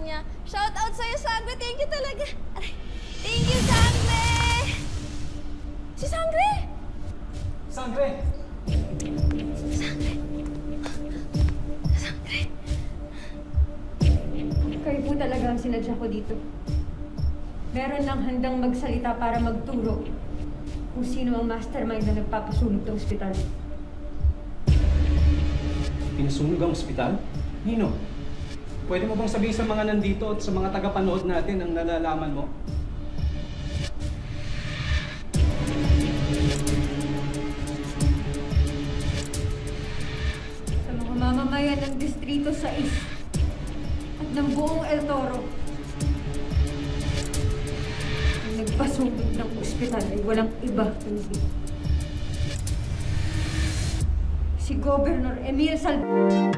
niya. Shout out sa'yo, Sangre. Thank you talaga. Aray. Thank you, Sangre! Si Sangre! Sangre! Sangre! Sangre! Kayo po talaga ang sinadya ko dito. Meron lang handang magsalita para magturo kung sino ang mastermind na nagpapasunog ng ospital. Pinasunog ang ospital? Nino, pwede mo bang sabihin sa mga nandito at sa mga tagapanood natin ang nalalaman mo? Sa mga mamamayan ng Distrito 6 at ng buong El Toro, ang nagpasunog ng ospital ay walang iba kundi si Governor Emil Salvador.